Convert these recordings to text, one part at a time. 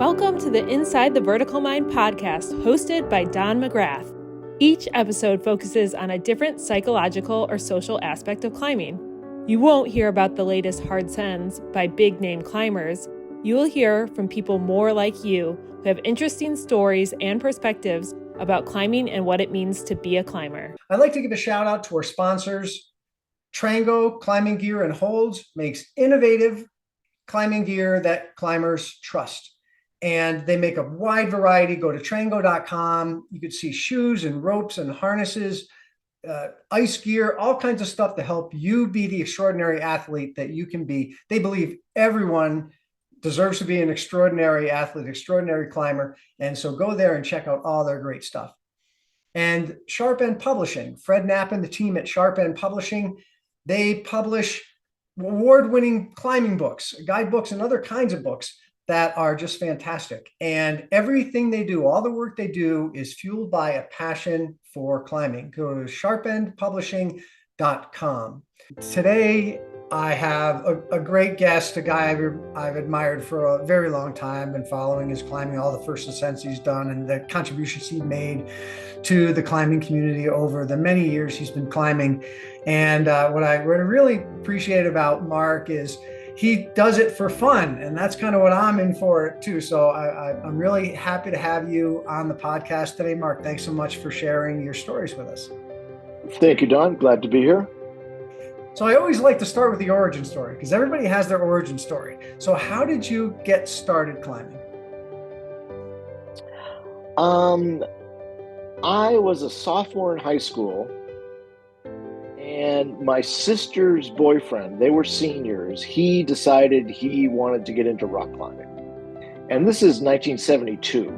Welcome to the Inside the Vertical Mind podcast, hosted by Don McGrath. Each episode focuses on a different psychological or social aspect of climbing. You won't hear about the latest hard sends by big-name climbers. You will hear from people more like you who have interesting stories and perspectives about climbing and what it means to be a climber. I'd like to give a shout out to our sponsors. Trango Climbing Gear and Holds makes innovative climbing gear that climbers trust. And they make a wide variety. Go to trango.com. You could see shoes and ropes and harnesses, ice gear, all kinds of stuff to help you be the extraordinary athlete that you can be. They believe everyone deserves to be an extraordinary athlete, extraordinary climber. And so go there and check out all their great stuff. And Sharp End Publishing, Fred Knapp and the team at Sharp End Publishing, they publish award-winning climbing books, guidebooks, and other kinds of books that are just fantastic. And everything they do, all the work they do, is fueled by a passion for climbing. Go to sharpendpublishing.com. Today, I have a great guest, a guy I've admired for a very long time, been following his climbing, all the first ascents he's done, and the contributions he made to the climbing community over the many years he's been climbing. And what I really appreciate about Mark is he does it for fun, and that's kind of what I'm in for too. So I'm really happy to have you on the podcast today, Mark. Thanks so much for sharing your stories with us. Thank you, Don. Glad to be here. So I always like to start with the origin story because everybody has their origin story. So how did you get started climbing? I was a sophomore in high school, and my sister's boyfriend, they were seniors, he decided he wanted to get into rock climbing. And this is 1972.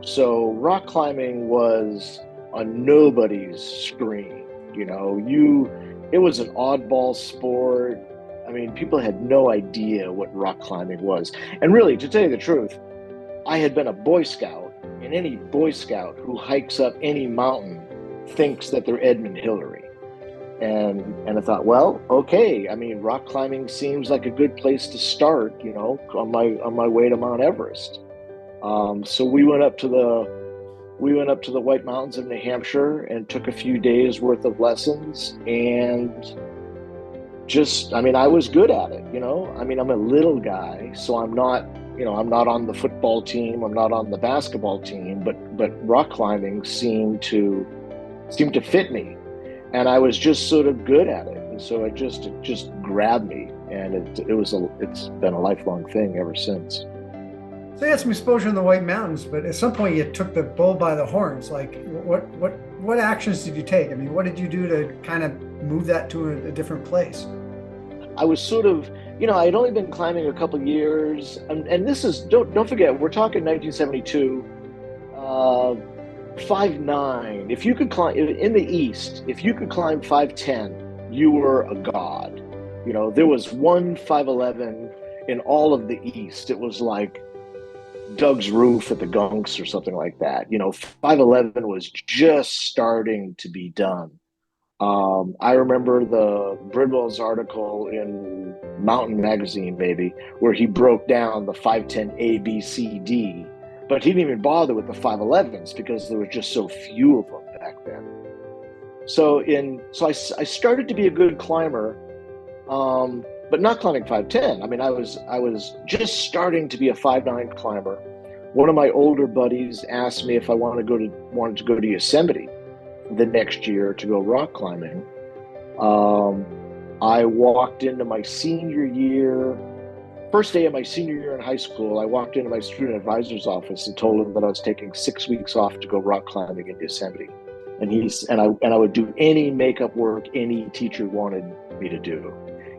So rock climbing was on nobody's screen. It was an oddball sport. I mean, people had no idea what rock climbing was. And really, to tell you the truth, I had been a Boy Scout, and any Boy Scout who hikes up any mountain thinks that they're Edmund Hillary. And I thought, well, okay. I mean, rock climbing seems like a good place to start, on my way to Mount Everest. So we went up to the White Mountains of New Hampshire and took a few days worth of lessons, and I was good at it. I'm a little guy, so I'm not on the football team, I'm not on the basketball team, but rock climbing seemed to fit me. And I was just sort of good at it, and so it just grabbed me, and it's been a lifelong thing ever since. So you had some exposure in the White Mountains, but at some point you took the bull by the horns. Like, what actions did you take? I mean, what did you do to kind of move that to a different place? I was sort of, I had only been climbing a couple years, and this is don't forget, we're talking 1972. 5'9". If you could climb in the East, if you could climb 5'10", you were a god. There was one 5'11" in all of the East. It was like Doug's roof at the Gunks or something like that. 5'11" was just starting to be done. I remember the Bridwell's article in Mountain Magazine, maybe, where he broke down the 5'10" A, B, C, D. But he didn't even bother with the 5'11s because there were just so few of them back then. So I started to be a good climber, but not climbing 5'10". I mean, I was just starting to be a 5'9" climber. One of my older buddies asked me if I wanted to go to Yosemite the next year to go rock climbing. I walked into my senior year. First day of my senior year in high school, I walked into my student advisor's office and told him that I was taking 6 weeks off to go rock climbing in Yosemite. And I would do any makeup work any teacher wanted me to do.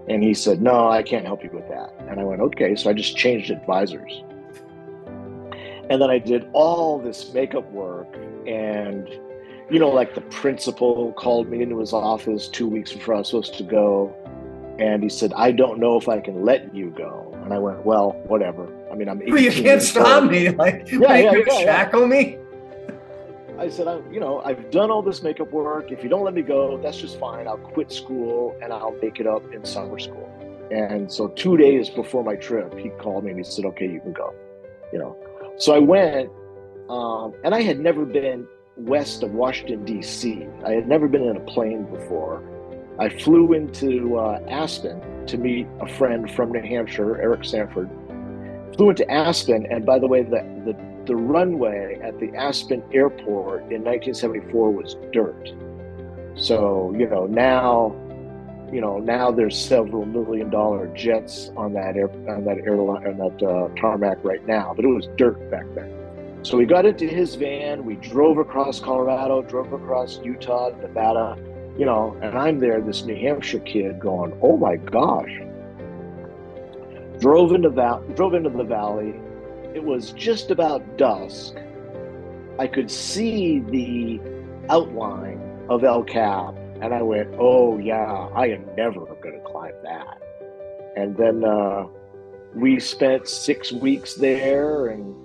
And he said, "No, I can't help you with that." And I went, "Okay." So I just changed advisors. And then I did all this makeup work, and like the principal called me into his office 2 weeks before I was supposed to go. And he said, "I don't know if I can let you go." And I went, "Well, whatever. I mean, I'm 18 You can't stop me. Like, shackle me? I said, I've done all this makeup work. If you don't let me go, that's just fine. I'll quit school and I'll make it up in summer school. And so 2 days before my trip, he called me and he said, "Okay, you can go." So I went, and I had never been west of Washington, D.C. I had never been in a plane before. I flew into Aspen to meet a friend from New Hampshire, Eric Sanford. Flew into Aspen, and by the way, the runway at the Aspen airport in 1974 was dirt. So, now there's several $1 million jets on that tarmac right now, but it was dirt back then. So we got into his van, we drove across Colorado, drove across Utah, Nevada, and I'm there, this New Hampshire kid going, oh my gosh. Drove into the valley. It was just about dusk. I could see the outline of El Cap, and I went, oh yeah, I am never going to climb that. And then we spent 6 weeks there, and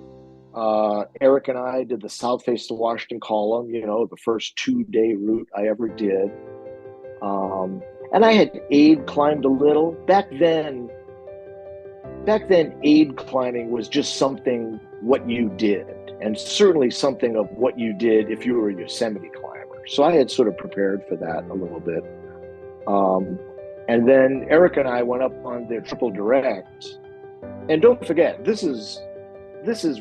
Eric and I did the South Face of Washington column, the first 2-day route I ever did. And I had aid climbed a little. Back then, aid climbing was just something what you did, and certainly something of what you did if you were a Yosemite climber. So I had sort of prepared for that a little bit. And then Eric and I went up on their triple direct. And don't forget, this is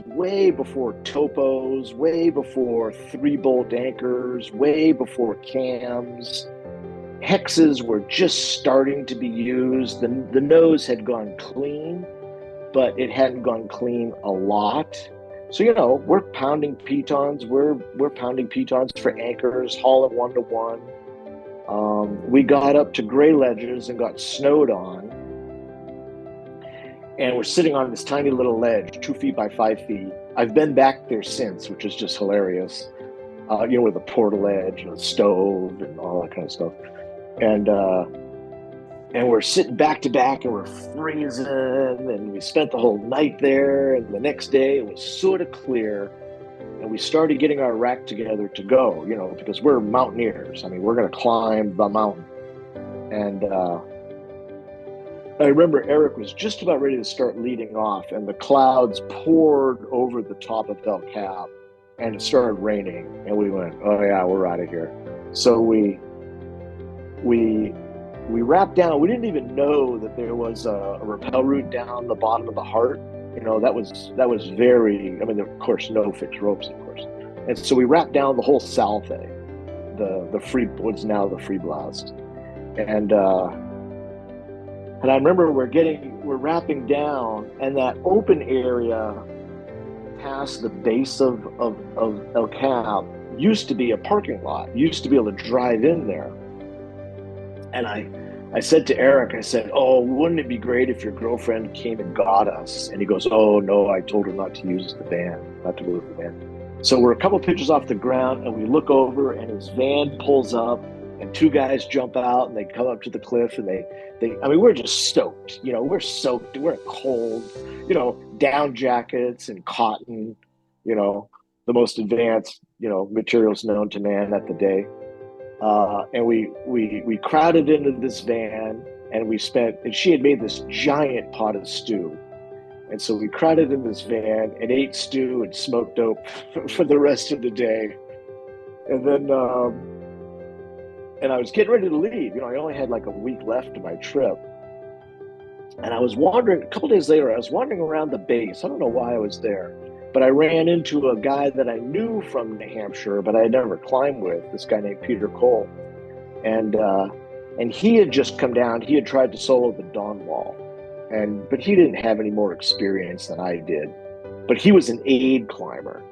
way before topos, way before 3-bolt anchors, way before cams. Hexes were just starting to be used. The nose had gone clean, but it hadn't gone clean a lot. So, we're pounding pitons. We're pounding pitons for anchors, hauling 1-to-1. We got up to Gray Ledges and got snowed on. And we're sitting on this tiny little ledge, 2 feet by 5 feet. I've been back there since, which is just hilarious. With a portal edge and a stove and all that kind of stuff. And we're sitting back to back, and we're freezing, and we spent the whole night there. And the next day it was sort of clear, and we started getting our rack together to go, because we're mountaineers. I mean, we're going to climb the mountain. And I remember Eric was just about ready to start leading off, and the clouds poured over the top of El Cap, and it started raining, and we went, oh yeah, we're out of here. So we wrapped down. We didn't even know that there was a rappel route down the bottom of the Heart. That was very, of course, no fixed ropes, of course. And so we wrapped down the whole Salve, the free, what's now the Free Blast. And I remember we're wrapping down, and that open area past the base of El Cap used to be a parking lot. You used to be able to drive in there. And I said to Eric, I said, oh, wouldn't it be great if your girlfriend came and got us? And he goes, oh, no, I told her not to use the van, not to move the van. So we're a couple pitches off the ground, and we look over, and his van pulls up, and 2 guys jump out, and they come up to the cliff, and we're just stoked. We're soaked. We're cold, down jackets and cotton, the most advanced, materials known to man at the day. And we crowded into this van, and she had made this giant pot of stew. And so we crowded in this van and ate stew and smoked dope for the rest of the day. And then, and I was getting ready to leave. I only had like a week left of my trip. And I was wandering, a couple days later, I was wandering around the base. I don't know why I was there, but I ran into a guy that I knew from New Hampshire, but I had never climbed with, this guy named Peter Cole. And he had just come down. He had tried to solo the Dawn Wall, but he didn't have any more experience than I did. But he was an aid climber.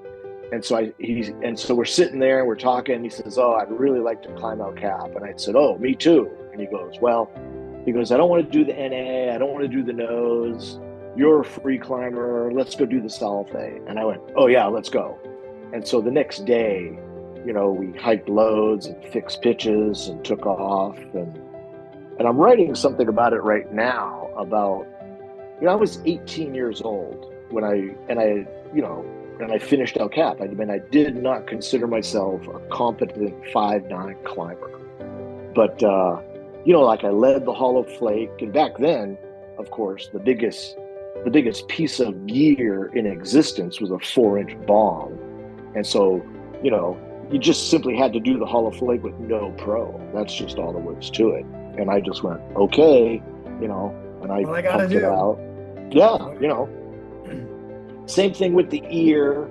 And so we're sitting there and we're talking, and he says, oh, I'd really like to climb El Cap. And I said, oh, me too. And he goes, I don't want to do the NA. I don't want to do the nose. You're a free climber. Let's go do the Salve. And I went, oh yeah, let's go. And so the next day, we hiked loads and fixed pitches and took off. And I'm writing something about it right now about, I was 18 years old when I finished El Cap. I did not consider myself a competent 5'9" climber. But, I led the Hollow Flake. And back then, of course, the biggest the biggest piece of gear in existence was a 4-inch bong. And so, you know, you just simply had to do the hollow flake with no pro. That's just all there was to it. And I just went, okay, you know, and I pumped it out. Yeah, you know. Same thing with the ear.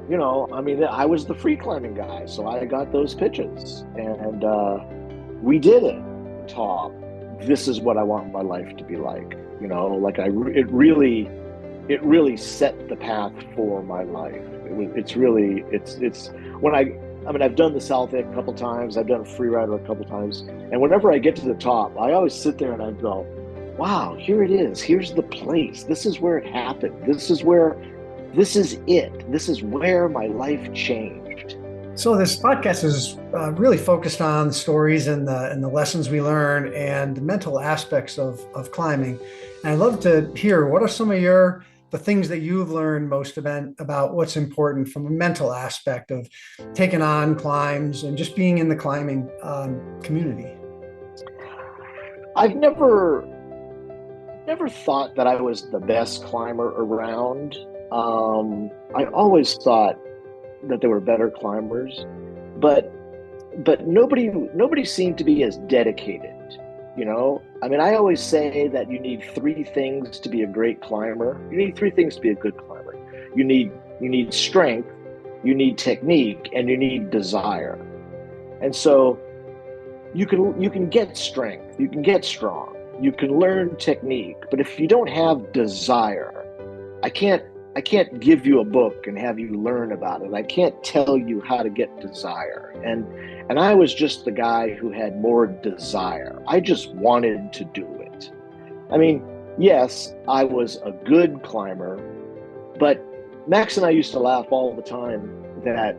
You know, I mean, I was the free climbing guy, so I got those pitches, and we did it. Top. This is what I want my life to be like. You know, like it really set the path for my life. It's when I mean, I've done the Southwick a couple times, I've done a free rider a couple times, and whenever I get to the top, I always sit there and I go, wow, here it is. Here's the place. This is where it happened. This is it. This is where my life changed. So this podcast is really focused on stories and the lessons we learn and the mental aspects of climbing. And I'd love to hear, what are some of the things that you've learned most about what's important from a mental aspect of taking on climbs and just being in the climbing community? I've never thought that I was the best climber around. I always thought that there were better climbers, but nobody seemed to be as dedicated. You know, I mean, I always say that you need 3 things to be a great climber. You need 3 things to be a good climber. You need strength, you need technique, and you need desire. And so you can get strength, you can get strong, you can learn technique, but if you don't have desire, I can't give you a book and have you learn about it. I can't tell you how to get desire. And I was just the guy who had more desire. I just wanted to do it. I mean, yes, I was a good climber, but Max and I used to laugh all the time that,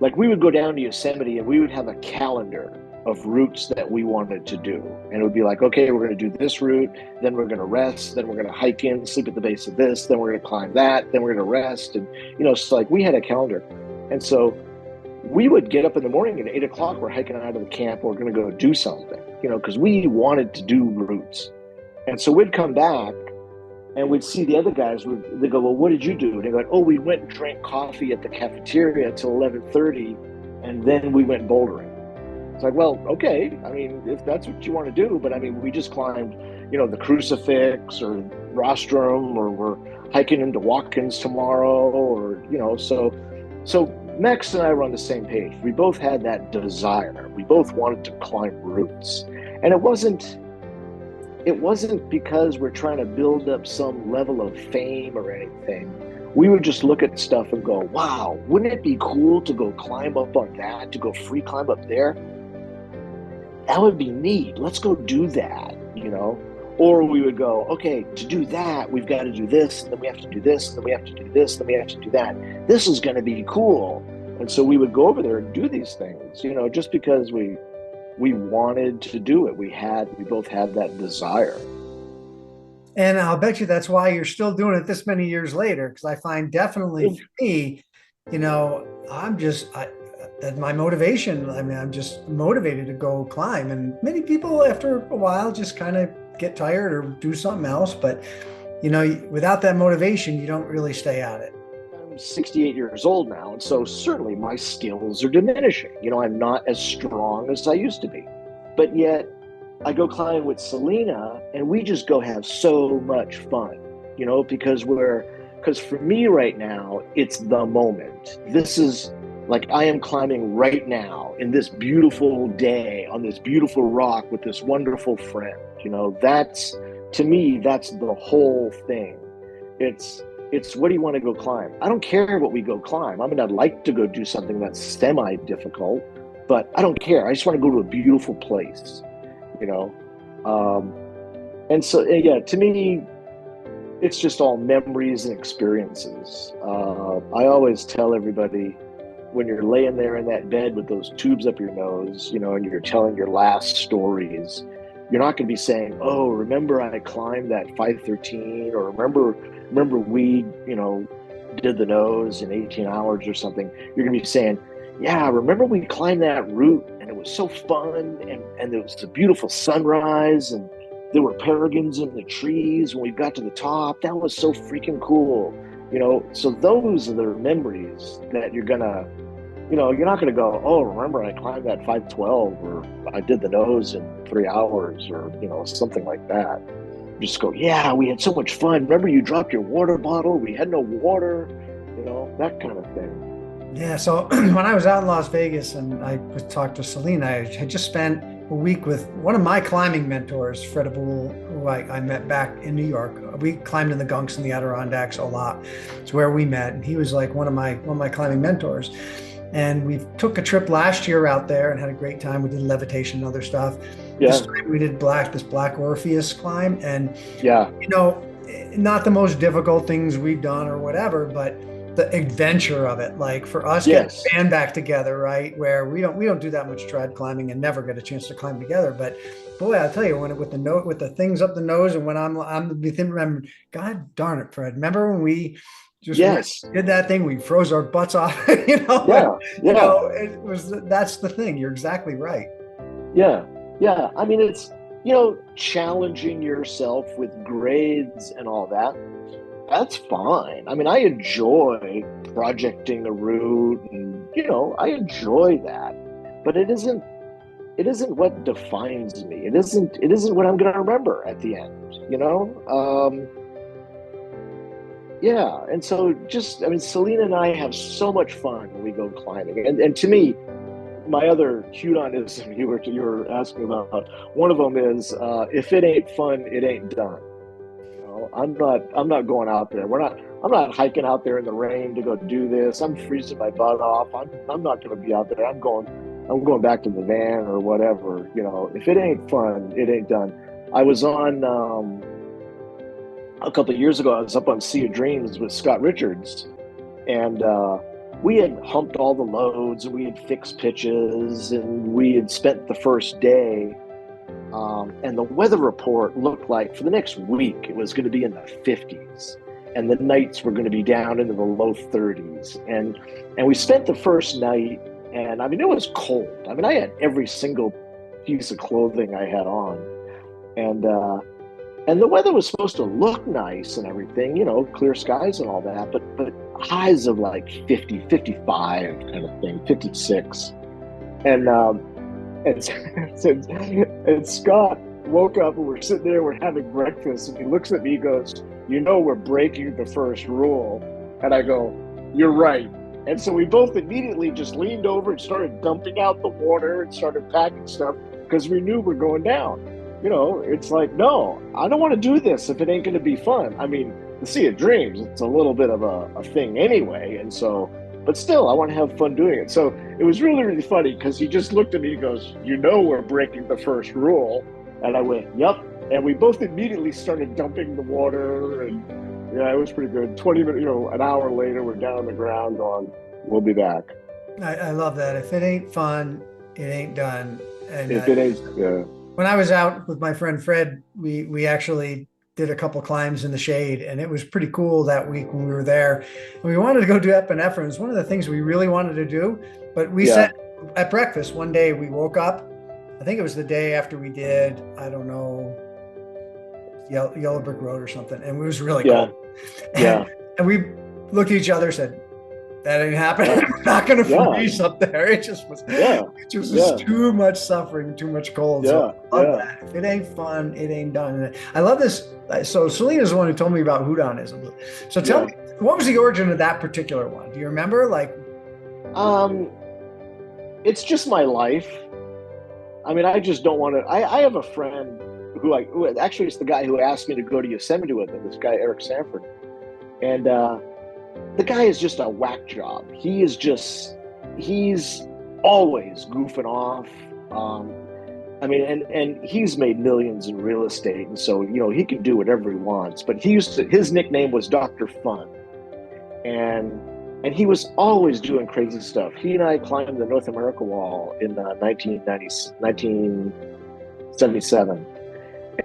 like, we would go down to Yosemite and we would have a calendar of routes that we wanted to do. And it would be like, okay, we're going to do this route, then we're going to rest, then we're going to hike in, sleep at the base of this, then we're going to climb that, then we're going to rest. And, you know, it's like we had a calendar. And so we would get up in the morning at 8 o'clock, we're hiking out of the camp, we're going to go do something, you know, because we wanted to do routes. And so we'd come back and we'd see the other guys, they'd go, well, what did you do? And they'd go, oh, we went and drank coffee at the cafeteria till 11:30, and then we went bouldering. It's like, well, okay, I mean, if that's what you want to do, but I mean, we just climbed, you know, the Crucifix or Rostrum, or we're hiking into Watkins tomorrow, or, you know, so Max and I were on the same page. We both had that desire. We both wanted to climb routes. And it wasn't because we're trying to build up some level of fame or anything. We would just look at stuff and go, wow, wouldn't it be cool to go climb up on that, to go free climb up there? That would be neat. Let's go do that, you know? Or we would go, okay, to do that, we've got to do this, and then we have to do this, and then we have to do this, and then we have to do that. This is going to be cool. And so we would go over there and do these things, you know, just because we wanted to do it. We both had that desire. And I'll bet you that's why you're still doing it this many years later, because I find definitely for me, you know, that's my motivation. I mean, I'm just motivated to go climb. And many people after a while just kind of get tired or do something else. But, you know, without that motivation, you don't really stay at it. I'm 68 years old now. And so certainly my skills are diminishing. You know, I'm not as strong as I used to be. But yet I go climb with Selena and we just go have so much fun, you know, because for me right now, it's the moment. This is like, I am climbing right now in this beautiful day on this beautiful rock with this wonderful friend. You know, to me, that's the whole thing. It's what do you want to go climb? I don't care what we go climb. I mean, I'd like to go do something that's semi-difficult, but I don't care. I just want to go to a beautiful place, you know? And so, yeah, to me, it's just all memories and experiences. I always tell everybody, when you're laying there in that bed with those tubes up your nose, you know, and you're telling your last stories, you're not going to be saying, oh, remember I climbed that 513, or remember we, you know, did the nose in 18 hours or something. You're going to be saying, yeah, remember we climbed that route and it was so fun, and it was a beautiful sunrise, and there were peregrines in the trees when we got to the top. That was so freaking cool. So those are the memories that you're not gonna go, oh, remember I climbed that 512, or I did the nose in 3 hours, or something like that. Just go, yeah, we had so much fun. Remember you dropped your water bottle? We had no water, that kind of thing. Yeah. So when I was out in Las Vegas and I talked to Selena, I had just spent a week with one of my climbing mentors, Fred Abul, who I met back in New York. We climbed in the Gunks and the Adirondacks a lot. It's where we met, and he was like one of my climbing mentors. And we took a trip last year out there and had a great time. We did levitation and other stuff. Yeah. This time we did this Black Orpheus climb, and yeah, not the most difficult things we've done or whatever, but the adventure of it, like for us, yes, getting the band back together, right? Where we don't do that much trad climbing and never get a chance to climb together. But boy, I'll tell you, when with the things up the nose, and when I'm remember, God darn it, Fred, remember when we just did that thing? We froze our butts off, that's the thing. You're exactly right. Yeah. I mean, it's, challenging yourself with grades and all that. That's fine. I mean, I enjoy projecting a route, and I enjoy that. But it isn't what defines me. It isn't what I'm going to remember at the end. Yeah, and so Selena and I have so much fun when we go climbing. And to me, my other Hudonism you were asking about, one of them is, if it ain't fun, it ain't done. I'm not going out there. I'm not hiking out there in the rain to go do this. I'm freezing my butt off. I'm not going to be out there. I'm going back to the van or whatever. If it ain't fun, it ain't done. I was on a couple of years ago. I was up on Sea of Dreams with Scott Richards, and we had humped all the loads, and we had fixed pitches, and we had spent the first day. And the weather report looked like for the next week it was going to be in the 50s, and the nights were going to be down into the low 30s. And we spent the first night, and I mean, it was cold. I mean, I had every single piece of clothing I had on, and the weather was supposed to look nice and everything, clear skies and all that, but highs of like 50, 55 kind of thing, 56. And Scott woke up, and we're sitting there, we're having breakfast, and he looks at me, he goes, we're breaking the first rule. And I go, you're right. And so we both immediately just leaned over and started dumping out the water and started packing stuff, because we knew we're going down. It's like, no, I don't want to do this if it ain't going to be fun. I mean, the Sea of Dreams, it's a little bit of a thing anyway. And so, but still, I want to have fun doing it. So it was really, really funny, because he just looked at me and goes, we're breaking the first rule. And I went, yep. And we both immediately started dumping the water. And yeah, it was pretty good. 20 minutes, an hour later, we're down on the ground going, we'll be back. I love that. If it ain't fun, it ain't done. And if it ain't, yeah. When I was out with my friend Fred, we actually did a couple climbs in the shade, and it was pretty cool that week when we were there. And we wanted to go do epinephrine. It's one of the things we really wanted to do, but we said at breakfast one day, we woke up, I think it was the day after we did, I don't know, Yellow Brick Road or something, and it was really cold. And we looked at each other and said, that ain't happening. We're not going to freeze up there. It just was, too much suffering, too much cold. So I love that. If it ain't fun, it ain't done. And I love this. So Selena's the one who told me about Hudonism. So tell me, what was the origin of that particular one? Do you remember? It's just my life. I mean, I just don't want to. I have a friend who actually is the guy who asked me to go to Yosemite with him. This guy Eric Sanford, and the guy is just a whack job. He's always goofing off. And he's made millions in real estate, and so he can do whatever he wants. But his nickname was Dr. Fun, and he was always doing crazy stuff. He and I climbed the North America Wall in 1977,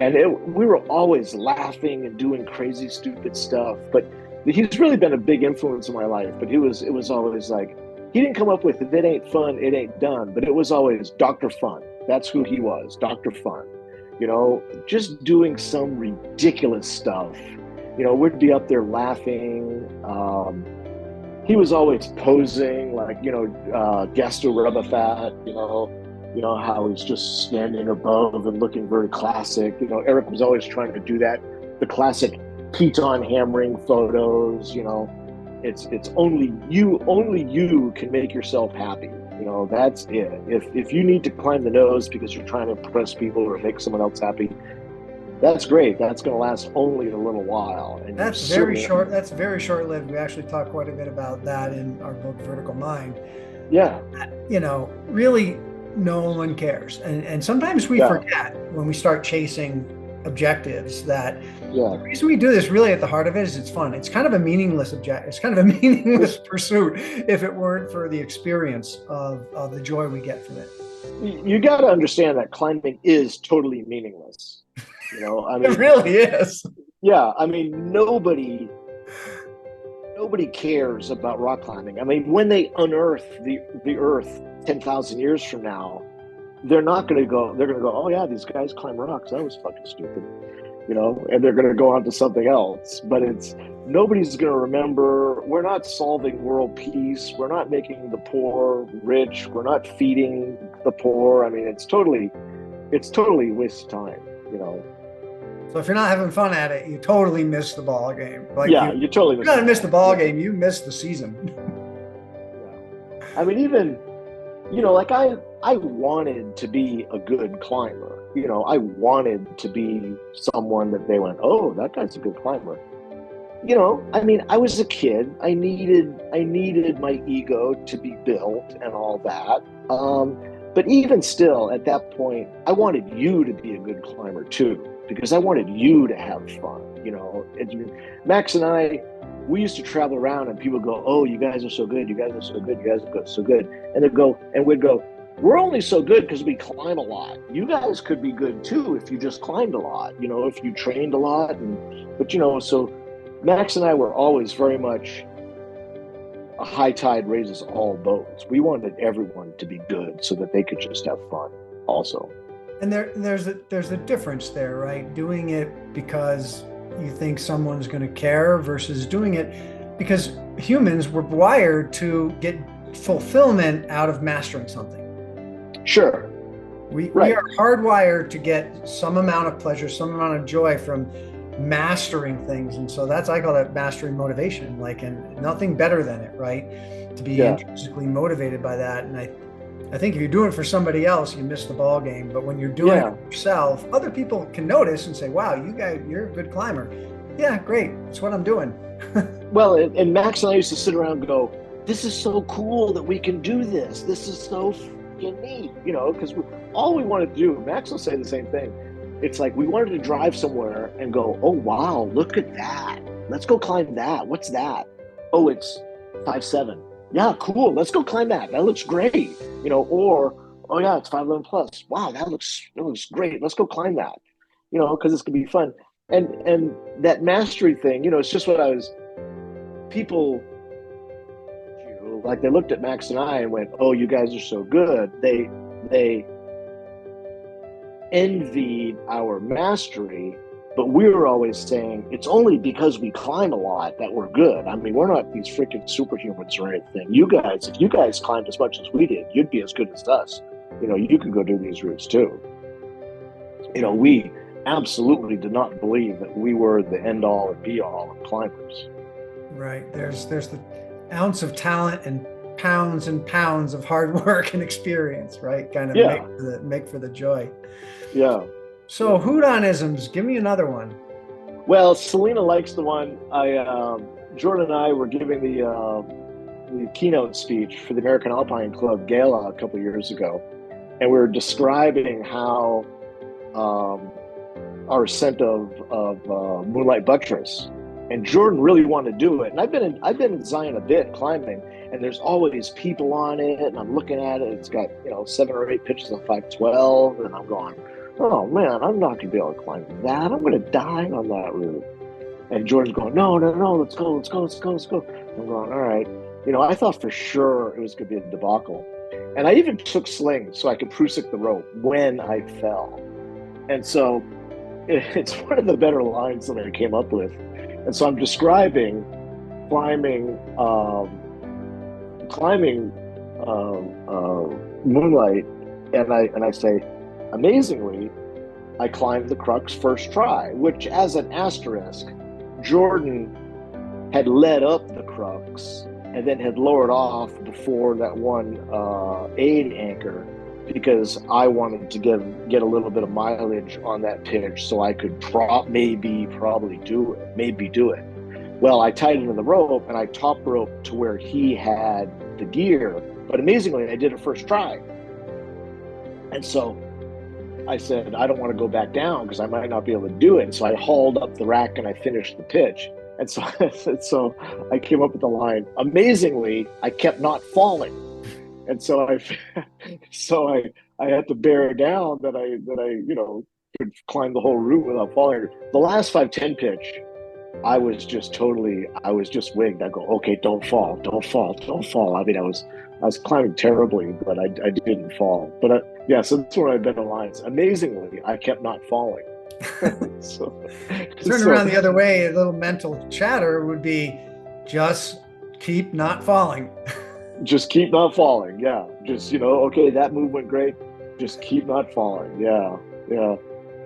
and we were always laughing and doing crazy, stupid stuff. But he's really been a big influence in my life. But it was always like, he didn't come up with, if it ain't fun, it ain't done. But it was always Dr. Fun. That's who he was, Dr. Fun. just doing some ridiculous stuff. We'd be up there laughing. He was always posing like, Gaston Rebafat, how he's just standing above and looking very classic. Eric was always trying to do that, the classic piton hammering photos. It's only you can make yourself happy. That's it. If you need to climb the nose because you're trying to impress people or make someone else happy, that's great. That's going to last only a little while. And that's very short. That's very short-lived. We actually talk quite a bit about that in our book, Vertical Mind. Yeah. Really, no one cares. And sometimes we forget when we start chasing objectives that the reason we do this, really at the heart of it, is it's fun. It's kind of a meaningless objective. It's kind of a meaningless pursuit if it weren't for the experience of the joy we get from it. You got to understand that climbing is totally meaningless. It really is. Yeah, nobody cares about rock climbing. When they unearth the Earth 10,000 years from now, they're not going to go. They're going to go, oh yeah, these guys climb rocks. That was fucking stupid, and they're going to go on to something else. But nobody's going to remember. We're not solving world peace. We're not making the poor rich. We're not feeding the poor. It's totally a waste of time. So if you're not having fun at it, you totally miss the ball game. You totally miss. You're not miss the ball game. You miss the season. Even, I wanted to be a good climber. I wanted to be someone that they went, oh, that guy's a good climber. I was a kid. I needed my ego to be built and all that. But even still, at that point, I wanted you to be a good climber too, because I wanted you to have fun. Max and I, we used to travel around and people go, oh, you guys are so good. You guys are so good. You guys are so good. And we'd go, we're only so good because we climb a lot. You guys could be good too if you just climbed a lot, if you trained a lot. So Max and I were always very much a high tide raises all boats. We wanted everyone to be good so that they could just have fun also. And there's a difference there, right? Doing it because you think someone's going to care versus doing it because humans were wired to get fulfillment out of mastering something. Sure. We are hardwired to get some amount of pleasure, some amount of joy from mastering things. And so I call that mastering motivation, and nothing better than it, right? To be intrinsically motivated by that. And I think if you're doing it for somebody else, you miss the ball game. But when you're doing it for yourself, other people can notice and say, wow, you're a good climber. Yeah, great. That's what I'm doing. Well, and Max and I used to sit around and go, this is so cool that we can do this. This is so fucking neat, because all we wanted to do, Max will say the same thing. It's like we wanted to drive somewhere and go, oh, wow, look at that. Let's go climb that. What's that? Oh, it's 5'7". Yeah, cool. Let's go climb that. That looks great. Or, oh yeah, it's 5'11 plus. Wow, that looks great. Let's go climb that. Because it's gonna be fun. And that mastery thing, it's just what people, they looked at Max and I and went, oh, you guys are so good. They envied our mastery, but we were always saying it's only because we climb a lot that we're good. We're not these freaking superhumans or anything. You guys, if you guys climbed as much as we did, you'd be as good as us. You could go do these routes too. We absolutely did not believe that we were the end all and be all of climbers. Right. There's the ounce of talent and pounds of hard work and experience, right? Kind of make for the joy. Yeah. So Hudonisms, give me another one. Well, Selena likes the one. Jordan and I were giving the keynote speech for the American Alpine Club Gala a couple years ago, and we were describing how our ascent of Moonlight Buttress, and Jordan really wanted to do it. And I've been in Zion a bit climbing, and there's always people on it, and I'm looking at it. It's got 7 or 8 pitches of 512, and I'm going, oh man, I'm not gonna be able to climb that. I'm gonna die on that route. And Jordan's going, no, let's go. I'm going, all right. I thought for sure it was gonna be a debacle. And I even took slings so I could prusik the rope when I fell. And so it's one of the better lines that I came up with. And so I'm describing climbing, moonlight, and I say, amazingly, I climbed the crux first try, which, as an asterisk, Jordan had led up the crux and then had lowered off before that one aid anchor, because I wanted to get a little bit of mileage on that pitch so I could probably do it. Well, I tied into the rope and I top roped to where he had the gear, but amazingly, I did it first try. And so I said, I don't want to go back down because I might not be able to do it. And so I hauled up the rack and I finished the pitch. And so, so I came up with the line, amazingly, I kept not falling. And so I had to bear down that I could climb the whole route without falling. The last 5-10 pitch, I was just wigged. I go, okay, don't fall. I mean, I was climbing terribly, but I didn't fall. But so that's where I've been on lines. Amazingly, I kept not falling. Turn around the other way, a little mental chatter would be, just keep not falling. Just keep not falling. Yeah. Just, okay, that move went great. Just keep not falling. Yeah. Yeah.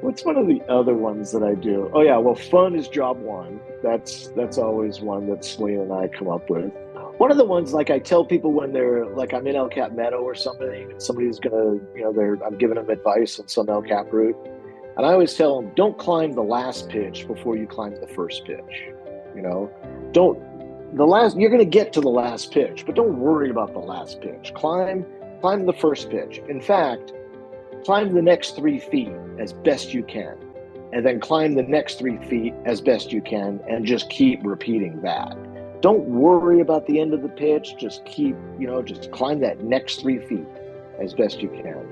What's one of the other ones that I do? Oh yeah, well, fun is job one. That's always one that Selena and I come up with. One of the ones, like, I tell people when they're like, I'm in El Cap Meadow or something, and somebody's gonna, I'm giving them advice on some El Cap route, and I always tell them, don't climb the last pitch before you climb the first pitch. You're gonna get to the last pitch, but don't worry about the last pitch. Climb the first pitch. In fact, climb the next 3 feet as best you can, and then climb the next 3 feet as best you can, and just keep repeating that. Don't worry about the end of the pitch. Just just climb that next 3 feet as best you can.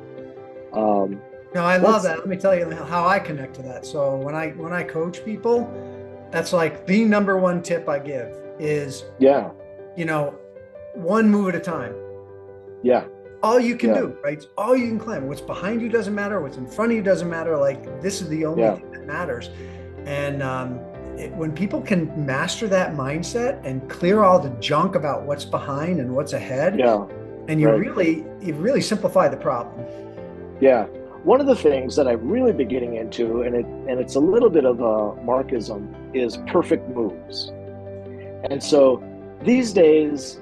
No, I love that. Let me tell you how I connect to that. So when I coach people, that's like the number one tip I give is, one move at a time. Yeah. All you can do, right? It's all you can climb. What's behind you doesn't matter. What's in front of you doesn't matter. Like, this is the only thing that matters. And when people can master that mindset and clear all the junk about what's behind and what's ahead, and you really simplify the problem. Yeah. One of the things that I've really been getting into, and it's a little bit of a Markism, is perfect moves. And so these days,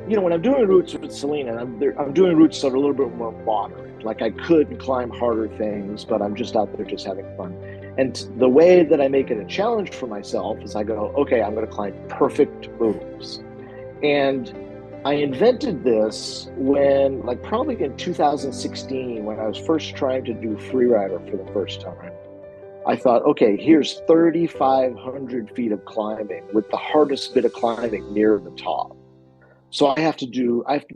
when I'm doing routes with Selena, I'm doing routes that are a little bit more moderate. Like, I could climb harder things, but I'm just out there just having fun. And the way that I make it a challenge for myself is I go, okay, I'm going to climb perfect moves. And I invented this when, probably in 2016, when I was first trying to do freerider for the first time. I thought, okay, here's 3,500 feet of climbing with the hardest bit of climbing near the top. So I have to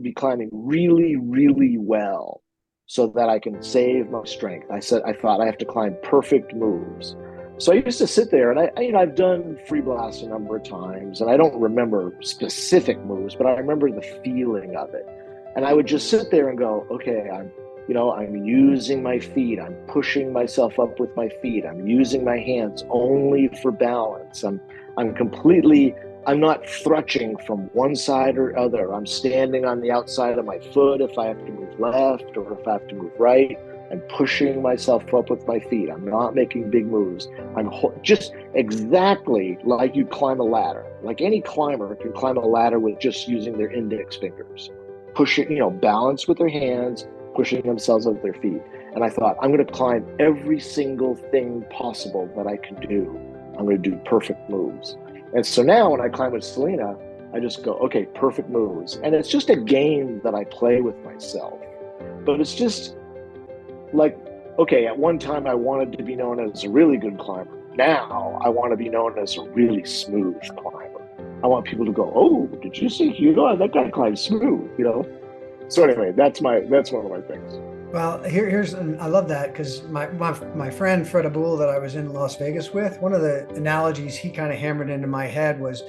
be climbing really, really well so that I can save my strength. I thought I have to climb perfect moves. So I used to sit there, and I've done free blast a number of times, and I don't remember specific moves, but I remember the feeling of it. And I would just sit there and go, okay, I'm using my feet. I'm pushing myself up with my feet. I'm using my hands only for balance. I'm not thrutching from one side or other. I'm standing on the outside of my foot if I have to move left or if I have to move right. I'm pushing myself up with my feet. I'm not making big moves. I'm just exactly like you climb a ladder. Like, any climber can climb a ladder with just using their index fingers. Pushing, balance with their hands, pushing themselves up with their feet. And I thought, I'm going to climb every single thing possible that I can do. I'm going to do perfect moves. And so now when I climb with Selena, I just go, okay, perfect moves. And it's just a game that I play with myself. But it's just like, okay, at one time I wanted to be known as a really good climber. Now I want to be known as a really smooth climber. I want people to go, oh, did you see Hudo? That guy climbs smooth, So anyway, that's one of my things. Well, I love that, because my friend Fred Abul that I was in Las Vegas with, one of the analogies he kind of hammered into my head was,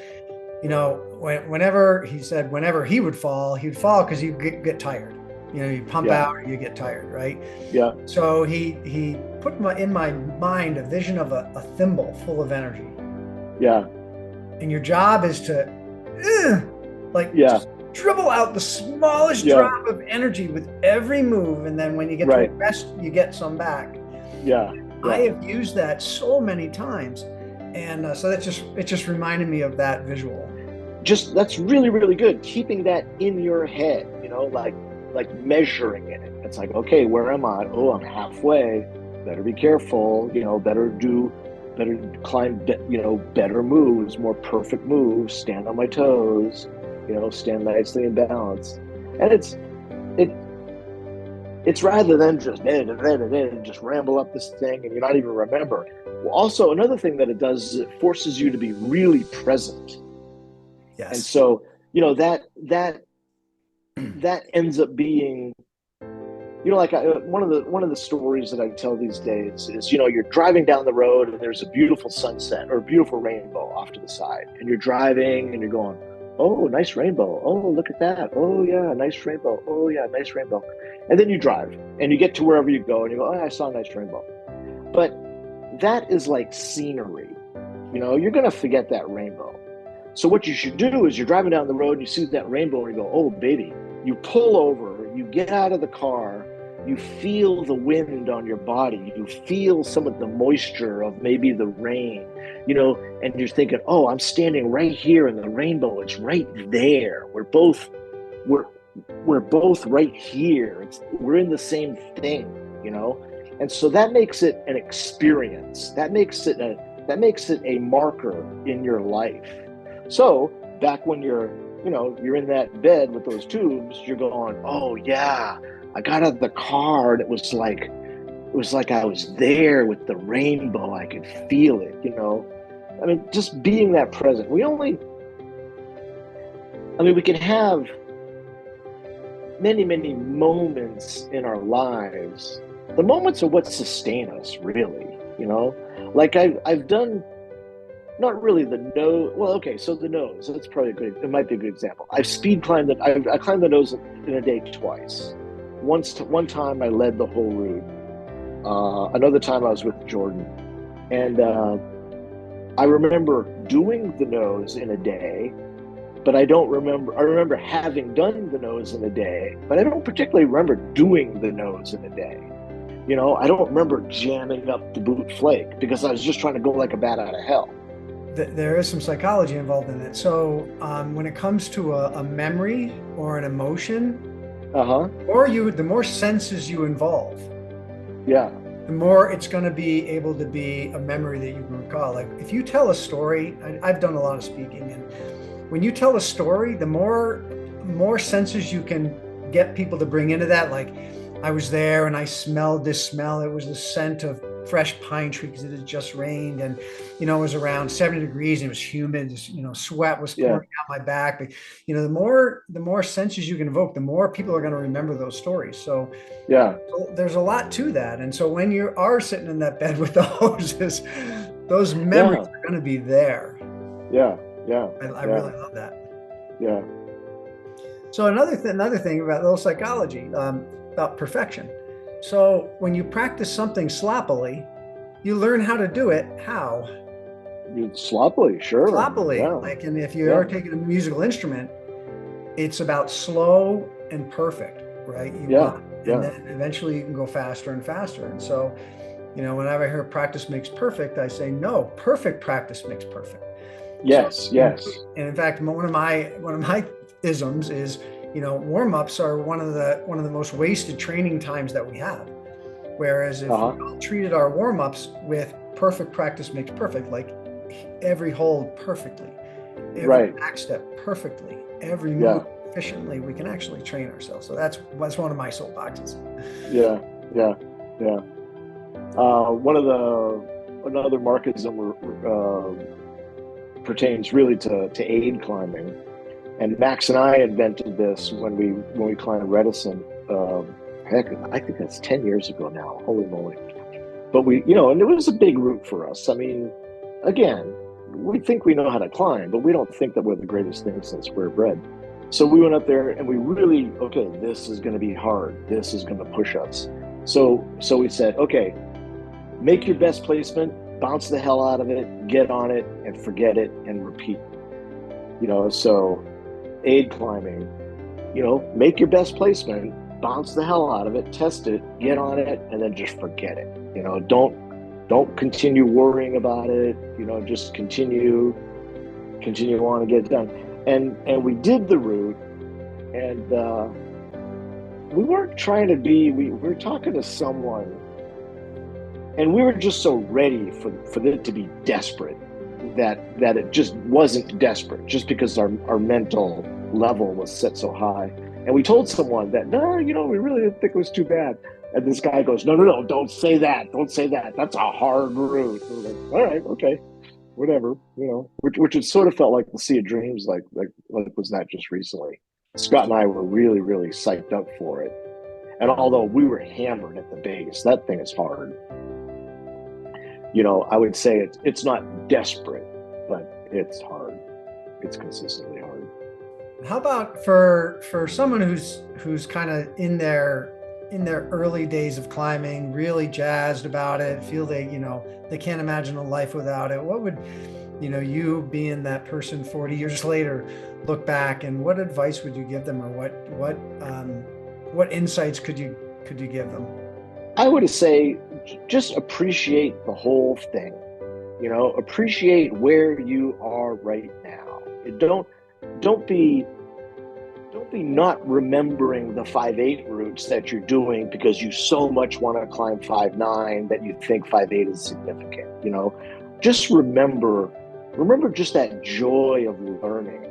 whenever he would fall because he'd get tired. You pump Yeah. out or you get tired, right? Yeah. So he put in my mind a vision of a thimble full of energy. Yeah. And your job is to Yeah. just dribble out the smallest Yeah. drop of energy with every move, and then when you get to a rest, you get some back. Yeah. I have used that so many times, and so it just reminded me of that visual. That's really, really good. Keeping that in your head, like measuring it. It's like, okay, where am I? Oh, I'm halfway. Better be careful. Better climb. Better moves, more perfect moves. Stand on my toes. Stand nicely in balance. And it's rather than just ramble up this thing and you're not even remember. Well, also another thing that it does is it forces you to be really present. Yes. And so, that ends up being, like one of the stories that I tell these days is, you're driving down the road and there's a beautiful sunset or a beautiful rainbow off to the side, and you're driving and you're going, oh, nice rainbow. Oh, look at that. Oh yeah, nice rainbow. Oh yeah, nice rainbow. And then you drive and you get to wherever you go and you go, oh, I saw a nice rainbow. But that is like scenery. You're going to forget that rainbow. So what you should do is you're driving down the road and you see that rainbow and you go, oh, baby. You pull over, you get out of the car, you feel the wind on your body, you feel some of the moisture of maybe the rain, and you're thinking, oh, I'm standing right here and the rainbow is right there. We're both right here. We're in the same thing, And so that makes it an experience. That makes it a marker in your life. So back when you're in that bed with those tubes, you're going, oh yeah, I got out of the car and it was like I was there with the rainbow. I could feel it, I mean, just being that present. We can have many, many moments in our lives. The moments are what sustain us, really, like I've done. Not really the nose. Well, okay, so the nose. That's probably it might be a good example. I've speed climbed it. I climbed the nose in a day twice. One time I led the whole route. Another time I was with Jordan, and I remember doing the nose in a day, but I don't remember. I remember having done the nose in a day, but I don't particularly remember doing the nose in a day. I don't remember jamming up the boot flake because I was just trying to go like a bat out of hell. There is some psychology involved in it. So when it comes to a memory or an emotion, the more senses you involve, the more it's going to be able to be a memory that you can recall. Like if you tell a story, I've done a lot of speaking, and when you tell a story, the more senses you can get people to bring into that. Like I was there and I smelled this smell. It was the scent of fresh pine tree because it had just rained, and it was around 70 degrees and it was humid. Sweat was pouring out my back. But the more senses you can evoke, the more people are going to remember those stories. So there's a lot to that. And so when you are sitting in that bed with the hoses, those memories are going to be there. I really love that. So another thing about a little psychology about perfection. So when you practice something sloppily, you learn how to do it. How? Sloppily, sure. Sloppily. And if you are taking a musical instrument, it's about slow and perfect, right? And then eventually you can go faster and faster. And so, whenever I hear practice makes perfect, I say, no, perfect practice makes perfect. Yes. And in fact, one of my isms is, warm-ups are one of the most wasted training times that we have. Whereas if we all treated our warm-ups with perfect practice makes perfect, like every hold perfectly, every back step perfectly, every move efficiently, we can actually train ourselves. So that's one of my soapboxes. Another Markism pertains really to aid climbing. And Max and I invented this when we climbed Redison. I think that's 10 years ago now. Holy moly! But and it was a big route for us. I mean, again, we think we know how to climb, but we don't think that we're the greatest thing since we're bred. So we went up there and we really, okay, this is going to be hard. This is going to push us. So we said, okay, make your best placement, bounce the hell out of it, get on it, and forget it, and repeat. So aid climbing, make your best placement, bounce the hell out of it, test it, get on it, and then just forget it. Don't continue worrying about it. Just continue on and get it done. And we did the route, and we weren't trying to be. We were talking to someone, and we were just so ready for it to be desperate that it just wasn't desperate, just because our mental level was set so high. And we told someone that, no, we really didn't think it was too bad. And this guy goes, no, don't say that. Don't say that. That's a hard route. And we're like, all right, okay, whatever, which it sort of felt like the Sea of Dreams, like was that just recently. Scott and I were really, really psyched up for it. And although we were hammered at the base, that thing is hard. I would say it's not desperate, but it's hard. It's consistently hard. How about for someone who's kind of in their early days of climbing, really jazzed about it, feel they can't imagine a life without it? What would, you being that person 40 years later, look back, and what advice would you give them, or what insights could you give them? I would say just appreciate the whole thing. Appreciate where you are right now. Don't be not remembering the 5.8 routes that you're doing because you so much want to climb 5.9 that you think 5.8 is significant. Just remember just that joy of learning.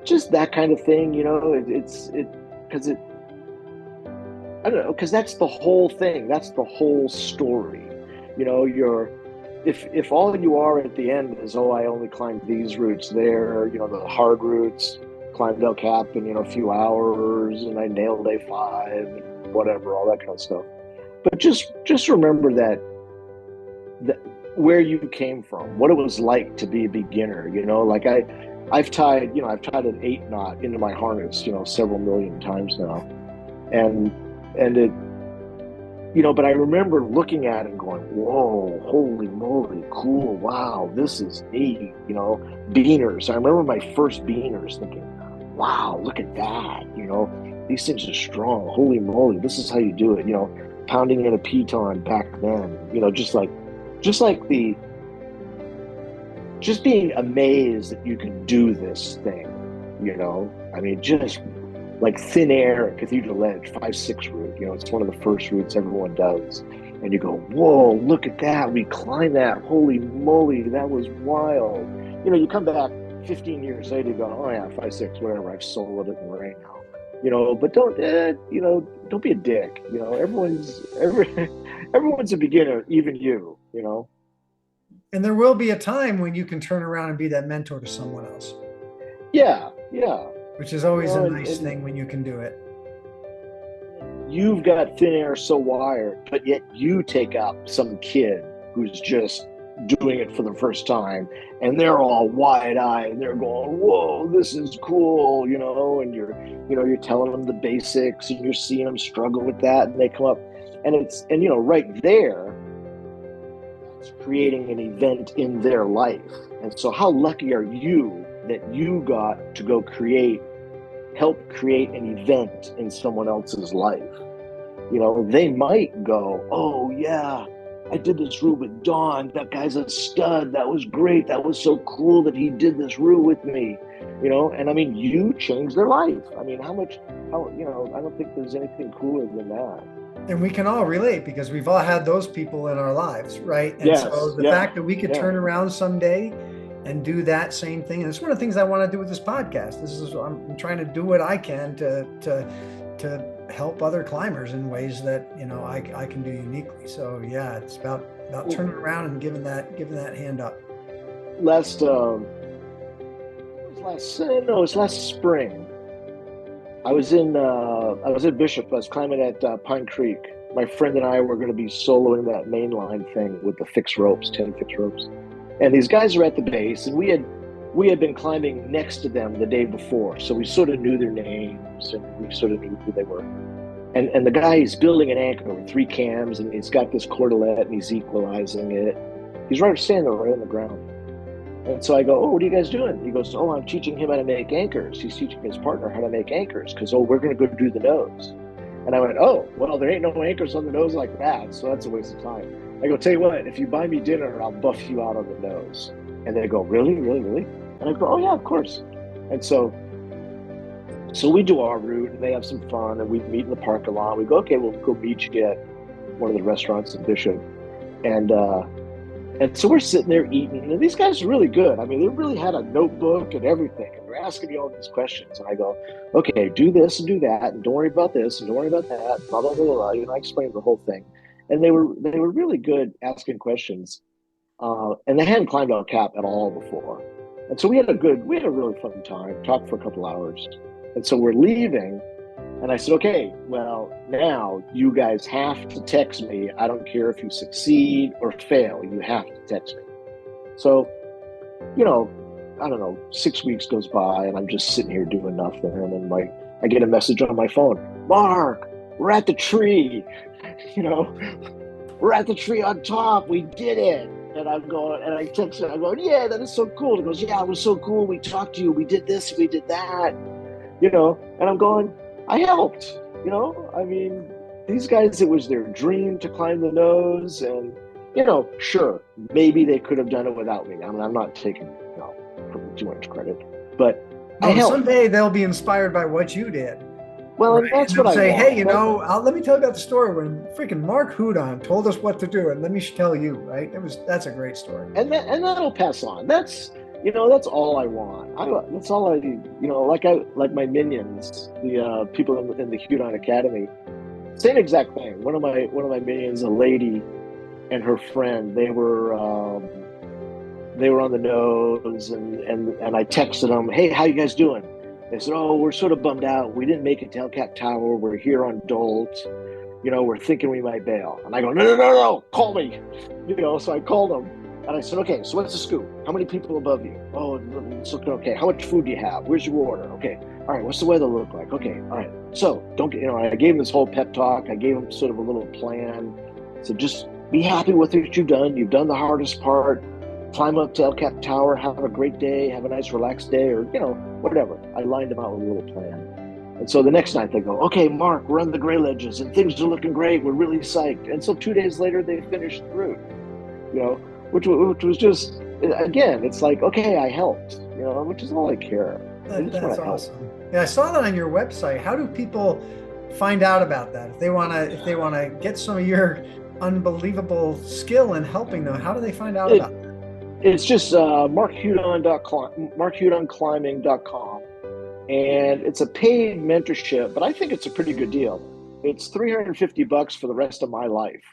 Just that kind of thing, I don't know, because that's the whole thing. That's the whole story. If all you are at the end is, I only climbed these routes there, the hard routes, climbed El Cap in, a few hours, and I nailed A5 and whatever, all that kind of stuff. But just remember that where you came from, what it was like to be a beginner, like I've tied an 8 knot into my harness, several million times now. And it, but I remember looking at it and going, whoa, holy moly, cool, wow, this is neat, beaners. I remember my first beaners thinking, wow, look at that, these things are strong, holy moly, this is how you do it, pounding in a piton back then, just being amazed that you can do this thing, just like thin air at Cathedral Edge, 5-6 route, it's one of the first routes everyone does. And you go, whoa, look at that, we climbed that, holy moly, that was wild. You come back 15 years later, you go, oh yeah, 5-6, whatever, I've soloed it in the rain now. But don't be a dick. Everyone's a beginner, even you. And there will be a time when you can turn around and be that mentor to someone else. Yeah. Which is always a nice thing when you can do it. You've got thin air so wired, but yet you take up some kid who's just doing it for the first time, and they're all wide-eyed, and they're going, whoa, this is cool, and you're telling them the basics, and you're seeing them struggle with that, and they come up, and right there, it's creating an event in their life. And so how lucky are you that you got to go help create an event in someone else's life? They might go, oh yeah, I did this route with Don, that guy's a stud, that was great, that was so cool that he did this route with me, and you changed their life. I don't think there's anything cooler than that. And we can all relate because we've all had those people in our lives, right? And yes, so the fact that we could turn around someday and do that same thing, and it's one of the things I want to do with this podcast. I'm trying to do what I can to help other climbers in ways that I can do uniquely. So yeah, it's about turning around and giving that hand up. Last spring, I was in Bishop. I was climbing at Pine Creek. My friend and I were going to be soloing that mainline thing with the 10 fixed ropes. And these guys are at the base, and we we had been climbing next to them the day before, so we sort of knew their names and we sort of knew who they were. And the guy is building an anchor with 3 cams, and he's got this cordelet and he's equalizing it. He's standing right on the ground. And so I go, oh, what are you guys doing? He goes, oh, I'm teaching him how to make anchors. He's teaching his partner how to make anchors because, oh, we're going to go do the nose. And I went, oh, well, there ain't no anchors on the nose like that, so that's a waste of time. I go, tell you what, if you buy me dinner, I'll buff you out on the nose. And they go, really, really, really? And I go, oh, yeah, of course. And so we do our route, and they have some fun, and we meet in the parking lot. We go, okay, we'll go meet you at one of the restaurants in Bishop. And so we're sitting there eating, and these guys are really good. I mean, they really had a notebook and everything, and they're asking me all these questions. And I go, okay, do this and do that, and don't worry about this, and don't worry about that, blah, blah, blah, blah. You know, I explained the whole thing. And they were really good asking questions. And they hadn't climbed El Cap at all before. And so we had a really fun time, talked for a couple hours. And so we're leaving, and I said, okay, well, now you guys have to text me. I don't care if you succeed or fail, you have to text me. So, you know, I don't know, 6 weeks goes by, and I'm just sitting here doing nothing. And then I get a message on my phone, Mark, we're at the tree, you know, we're at the tree on top, we did it. And I'm going, and I text her, I'm going, yeah, that is so cool. He goes, yeah, it was so cool. We talked to you. We did this, we did that, you know. And I'm going, I helped, you know. I mean, these guys, it was their dream to climb the nose. And, you know, sure, maybe they could have done it without me. I mean, I'm not taking, you know, too much credit. But I helped. Someday they'll be inspired by what you did. Well, right? And that's what I say, want. Hey, you know, let me tell you about the story when freaking Mark Hudon told us what to do, and let me tell you, right? That's a great story. And that'll pass on. That's, you know, that's all I want. That's all I, you know, like my minions, the people in the Hudon Academy. Same exact thing. One of my minions, a lady, and her friend, they were on the nose, and I texted them, hey, how you guys doing? They said, oh, we're sort of bummed out. We didn't make it to El Cap Tower. We're here on Dolt. You know, we're thinking we might bail. And I go, no, call me. You know, so I called them. And I said, okay, so what's the scoop? How many people above you? Oh, it's looking okay. How much food do you have? Where's your water? Okay. All right, what's the weather look like? Okay, all right. So don't get, you know, I gave them this whole pep talk. I gave them sort of a little plan. So just be happy with what you've done. You've done the hardest part. Climb up to El Cap Tower, have a great day, have a nice relaxed day, or, you know, whatever. I lined them out with a little plan. And so the next night they go, okay, Mark, we're on the Gray Ledges and things are looking great. We're really psyched. And so 2 days later, they finished the route, you know, which was just, again, it's like, okay, I helped, you know, which is all I care. That's awesome. Yeah, I saw that on your website. How do people find out about that? If they want to get some of your unbelievable skill in helping them, how do they find out about that? It's just markhudonclimbing.com, and it's a paid mentorship, but I think it's a pretty good deal. It's $350 for the rest of my life.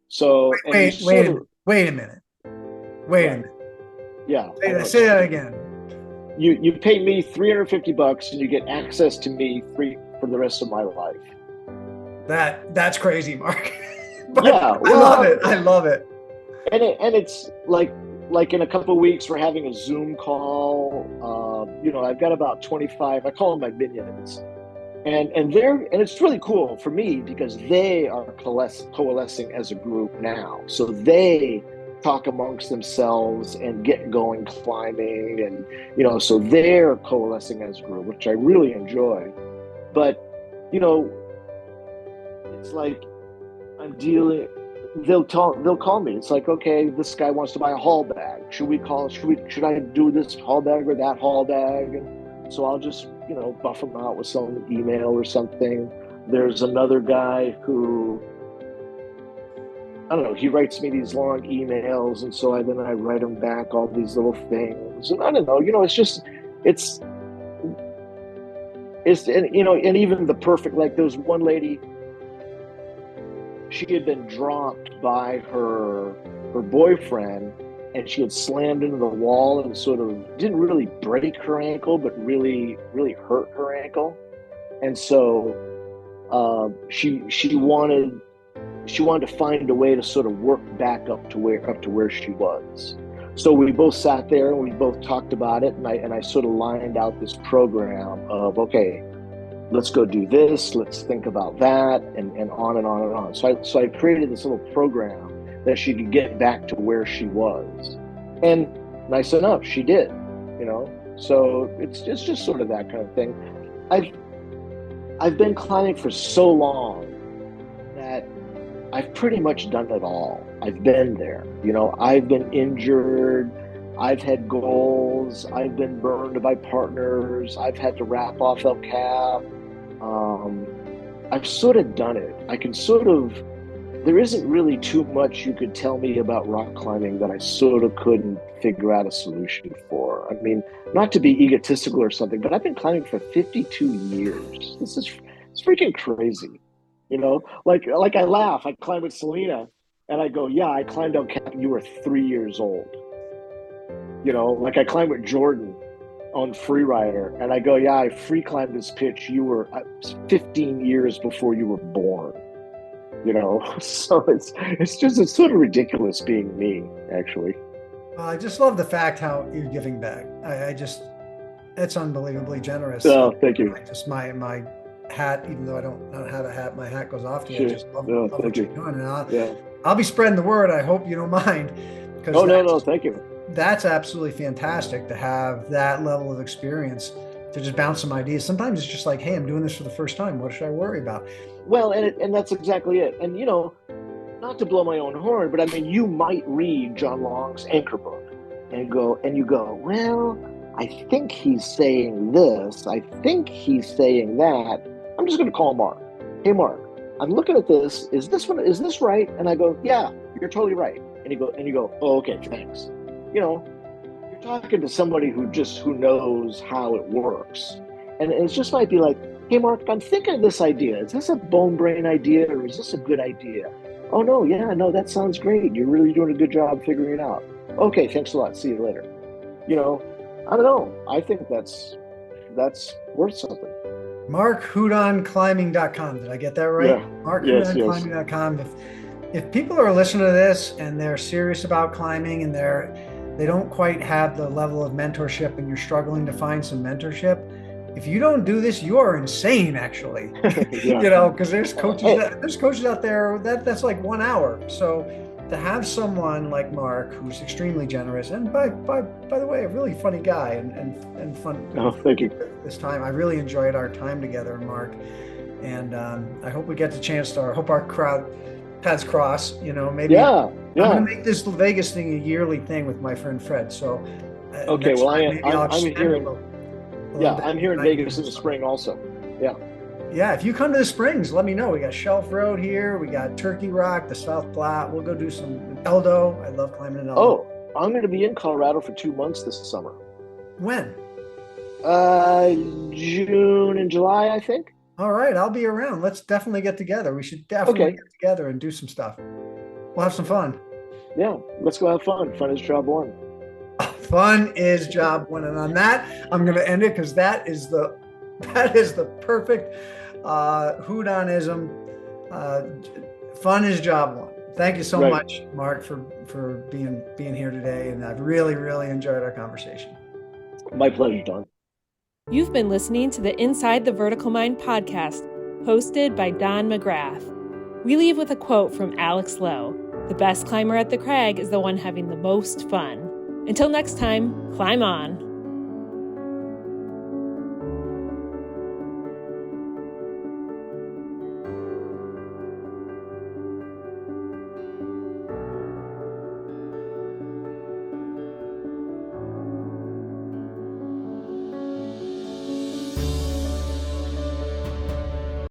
So wait a minute. Yeah. Say that again. You pay me $350 and you get access to me free for the rest of my life. That's crazy, Mark. Yeah, I love it. And it's like in a couple of weeks, we're having a Zoom call. You know, I've got about 25. I call them my minions, and it's really cool for me because they are coalescing as a group now. So they talk amongst themselves and get going climbing, and you know, so they're coalescing as a group, which I really enjoy. But you know, it's like I'm dealing. They'll call me. It's like, okay, this guy wants to buy a haul bag. Should I do this haul bag or that haul bag? And so I'll just, you know, buff them out with some email or something. There's another guy who, I don't know, he writes me these long emails, and so I write him back all these little things. And I don't know, you know, it's and you know, and even the perfect, like there was one lady. She had been dropped by her boyfriend, and she had slammed into the wall and sort of didn't really break her ankle, but really, really hurt her ankle. And so she wanted to find a way to sort of work back up to where she was. So we both sat there and we both talked about it, and I sort of lined out this program of, okay, let's go do this, let's think about that, and on and on and on. So I created this little program that she could get back to where she was. And nice enough, she did, you know. So it's just sort of that kind of thing. I've been climbing for so long that I've pretty much done it all. I've been there, you know. I've been injured, I've had goals, I've been burned by partners, I've had to wrap off El Cap. I've sort of done it. I can sort of, there isn't really too much you could tell me about rock climbing that I sort of couldn't figure out a solution for. I mean, not to be egotistical or something, but I've been climbing for 52 years. It's freaking crazy. You know, like I laugh. I climb with Selena and I go, yeah, I climbed El Cap, you were 3 years old. You know, like I climbed with Jordan on Freerider, and I go, yeah, I free climbed this pitch, you were 15 years before you were born. You know, so it's sort of ridiculous being me, actually. I just love the fact how you're giving back. It's unbelievably generous. Oh, thank you. Just my hat, even though I don't have a hat, my hat goes off to you. Sure. I just love Thank what you're you. doing. And I'll be spreading the word. I hope you don't mind. Oh, no, thank you. That's absolutely fantastic to have that level of experience, to just bounce some ideas. Sometimes it's just like, hey, I'm doing this for the first time. What should I worry about? Well, and that's exactly it. And, you know, not to blow my own horn, but I mean, you might read John Long's Anchor book and you go, well, I think he's saying this. I think he's saying that. I'm just going to call Mark. Hey, Mark, I'm looking at this. Is this right? And I go, yeah, you're totally right. And you go, oh, okay, thanks. You know, you're talking to somebody who knows how it works. And it just might be like, hey, Mark, I'm thinking of this idea. Is this a bone brain idea or is this a good idea? Oh, no, that sounds great. You're really doing a good job figuring it out. Okay, thanks a lot. See you later. You know, I don't know. I think that's worth something. Mark Hudon climbing.com. Did I get that right? Yeah. Mark Yes, Hudon climbing.com. If people are listening to this and they're serious about climbing and they don't quite have the level of mentorship and you're struggling to find some mentorship, if you don't do this, you are insane, actually. Yeah. You know, because there's coaches out there that's like 1 hour. So to have someone like Mark, who's extremely generous and by the way, a really funny guy and fun. Oh, thank you. This time, I really enjoyed our time together, Mark, and I hope we get the chance to. I hope our crowd paths cross. You know, maybe. Yeah. I'm gonna make this Vegas thing a yearly thing with my friend Fred. So. Okay. Well, I'm here. I'm here in Vegas in the spring also. Yeah. Yeah, if you come to the Springs, let me know. We got Shelf Road here. We got Turkey Rock, the South Platte. We'll go do some Eldo. I love climbing in Eldo. Oh, I'm going to be in Colorado for 2 months this summer. When? June and July, I think. All right, I'll be around. Let's definitely get together. We should definitely get together and do some stuff. We'll have some fun. Yeah, let's go have fun. Fun is job one. Fun is job one. And on that, I'm going to end it because that is the perfect Hudonism. Fun is job one. Thank you so much, Mark, for being here today. And I've really, really enjoyed our conversation. My pleasure, Don. You've been listening to the Inside the Vertical Mind podcast, hosted by Don McGrath. We leave with a quote from Alex Lowe: "The best climber at the crag is the one having the most fun." Until next time, climb on.